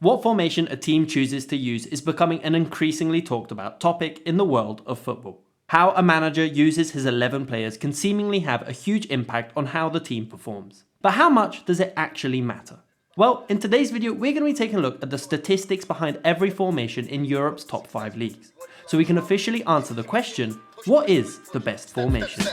What formation a team chooses to use is becoming an increasingly talked about topic in the world of football. How a manager uses his 11 players can seemingly have a huge impact on how the team performs. But how much does it actually matter? Well, in today's video, we're going to be taking a look at the statistics behind every formation in Europe's top 5 leagues, so we can officially answer the question, what is the best formation?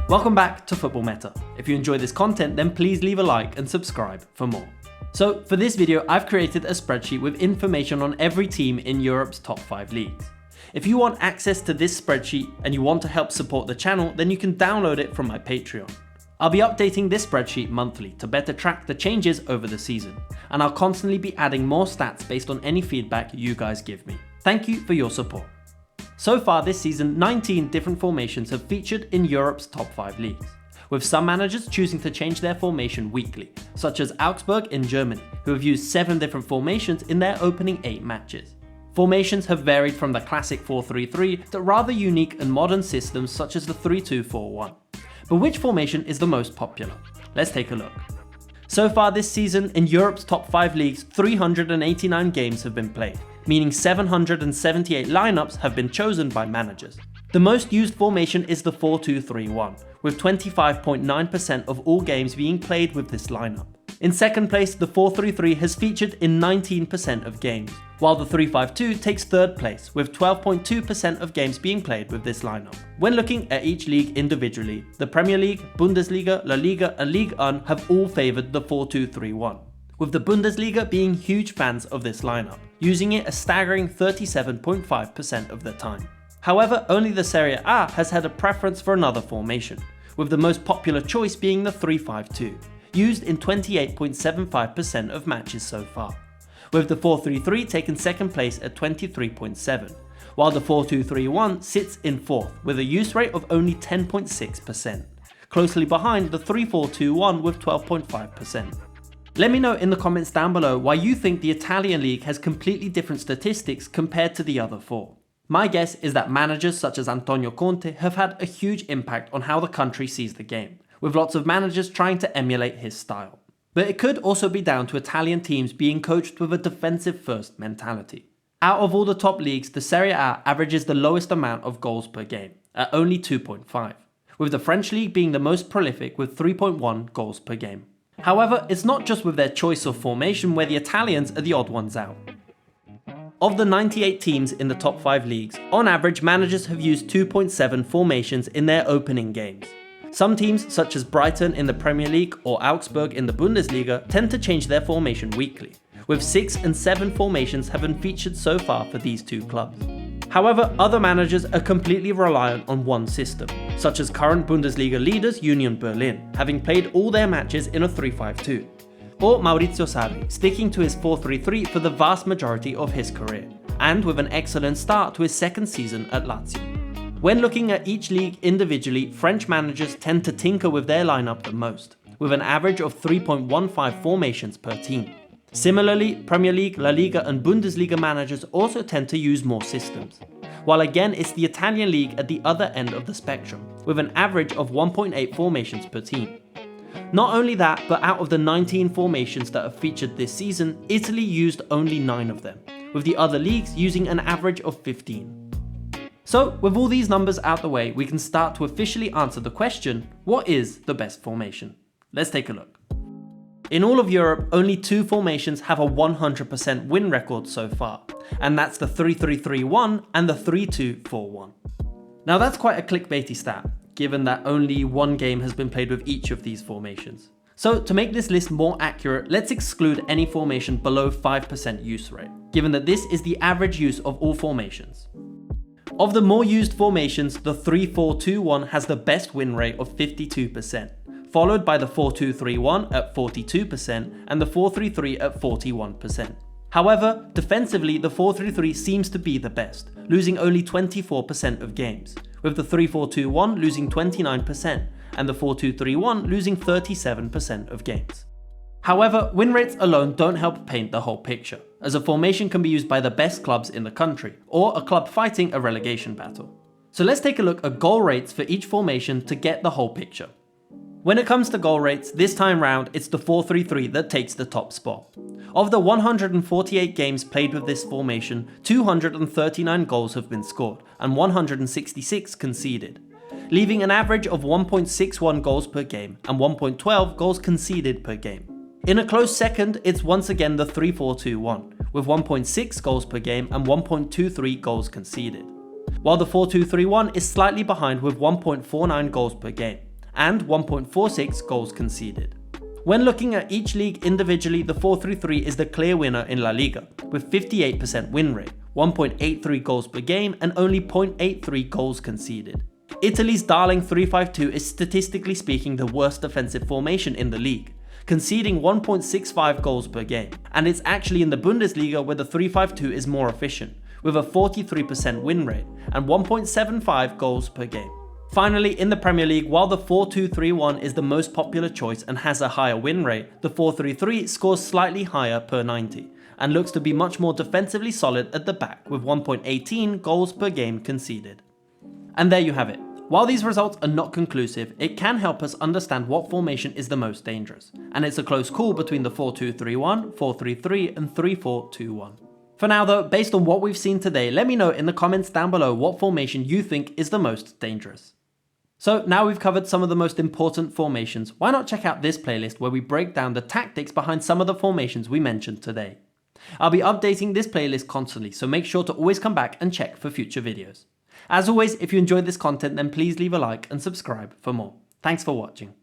Welcome back to Football Meta. If you enjoy this content, then please leave a like and subscribe for more. So for this video, I've created a spreadsheet with information on every team in Europe's top 5 leagues. If you want access to this spreadsheet and you want to help support the channel, then you can download it from my Patreon. I'll be updating this spreadsheet monthly to better track the changes over the season, and I'll constantly be adding more stats based on any feedback you guys give me. Thank you for your support. So far this season, 19 different formations have featured in Europe's top 5 leagues, with some managers choosing to change their formation weekly, such as Augsburg in Germany, who have used 7 different formations in their opening 8 matches. Formations have varied from the classic 4-3-3 to rather unique and modern systems such as the 3-2-4-1. But which formation is the most popular? Let's take a look. So far this season, in Europe's top 5 leagues, 389 games have been played, meaning 778 lineups have been chosen by managers. The most used formation is the 4-2-3-1, with 25.9% of all games being played with this lineup. In second place, the 4-3-3 has featured in 19% of games, while the 3-5-2 takes third place, with 12.2% of games being played with this lineup. When looking at each league individually, the Premier League, Bundesliga, La Liga and Ligue 1 have all favoured the 4-2-3-1, with the Bundesliga being huge fans of this lineup, using it a staggering 37.5% of the time. However, only the Serie A has had a preference for another formation, with the most popular choice being the 3-5-2, used in 28.75% of matches so far, with the 4-3-3 taking second place at 23.7%, while the 4-2-3-1 sits in fourth with a use rate of only 10.6%, closely behind the 3-4-2-1 with 12.5%. Let me know in the comments down below why you think the Italian league has completely different statistics compared to the other 4. My guess is that managers such as Antonio Conte have had a huge impact on how the country sees the game, with lots of managers trying to emulate his style. But it could also be down to Italian teams being coached with a defensive first mentality. Out of all the top leagues, the Serie A averages the lowest amount of goals per game, at only 2.5, with the French league being the most prolific with 3.1 goals per game. However, it's not just with their choice of formation where the Italians are the odd ones out. Of the 98 teams in the top 5 leagues, on average managers have used 2.7 formations in their opening games. Some teams, such as Brighton in the Premier League or Augsburg in the Bundesliga, tend to change their formation weekly, with 6 and 7 formations have been featured so far for these 2 clubs. However, other managers are completely reliant on one system, such as current Bundesliga leaders Union Berlin, having played all their matches in a 3-5-2. Or Maurizio Sarri, sticking to his 4-3-3 for the vast majority of his career, and with an excellent start to his second season at Lazio. When looking at each league individually, French managers tend to tinker with their lineup the most, with an average of 3.15 formations per team. Similarly, Premier League, La Liga and Bundesliga managers also tend to use more systems, while again it's the Italian league at the other end of the spectrum, with an average of 1.8 formations per team. Not only that, but out of the 19 formations that have featured this season, Italy used only 9 of them, with the other leagues using an average of 15. So, with all these numbers out the way, we can start to officially answer the question, what is the best formation? Let's take a look. In all of Europe, only 2 formations have a 100% win record so far, and that's the 3-3-3-1 and the 3-2-4-1. Now that's quite a clickbaity stat, given that only 1 game has been played with each of these formations. So to make this list more accurate, let's exclude any formation below 5% use rate, given that this is the average use of all formations. Of the more used formations, the 3-4-2-1 has the best win rate of 52%, followed by the 4-2-3-1 at 42% and the 4-3-3 at 41%. However, defensively, the 4-3-3 seems to be the best, losing only 24% of games, with the 3-4-2-1 losing 29% and the 4-2-3-1 losing 37% of games. However, win rates alone don't help paint the whole picture, as a formation can be used by the best clubs in the country, or a club fighting a relegation battle. So let's take a look at goal rates for each formation to get the whole picture. When it comes to goal rates, this time round it's the 4-3-3 that takes the top spot. Of the 148 games played with this formation, 239 goals have been scored and 166 conceded, leaving an average of 1.61 goals per game and 1.12 goals conceded per game. In a close second, it's once again the 3-4-2-1, with 1.6 goals per game and 1.23 goals conceded, while the 4-2-3-1 is slightly behind with 1.49 goals per game and 1.46 goals conceded. When looking at each league individually, the 4-3-3 is the clear winner in La Liga, with 58% win rate, 1.83 goals per game and only 0.83 goals conceded. Italy's darling 3-5-2 is statistically speaking the worst defensive formation in the league, conceding 1.65 goals per game, and it's actually in the Bundesliga where the 3-5-2 is more efficient, with a 43% win rate and 1.75 goals per game. Finally, in the Premier League, while the 4-2-3-1 is the most popular choice and has a higher win rate, the 4-3-3 scores slightly higher per 90 and looks to be much more defensively solid at the back with 1.18 goals per game conceded. And there you have it. While these results are not conclusive, it can help us understand what formation is the most dangerous, and it's a close call between the 4-2-3-1, 4-3-3 and 3-4-2-1. For now though, based on what we've seen today, let me know in the comments down below what formation you think is the most dangerous. So now we've covered some of the most important formations, why not check out this playlist where we break down the tactics behind some of the formations we mentioned today. I'll be updating this playlist constantly, so make sure to always come back and check for future videos. As always, if you enjoyed this content then please leave a like and subscribe for more. Thanks for watching.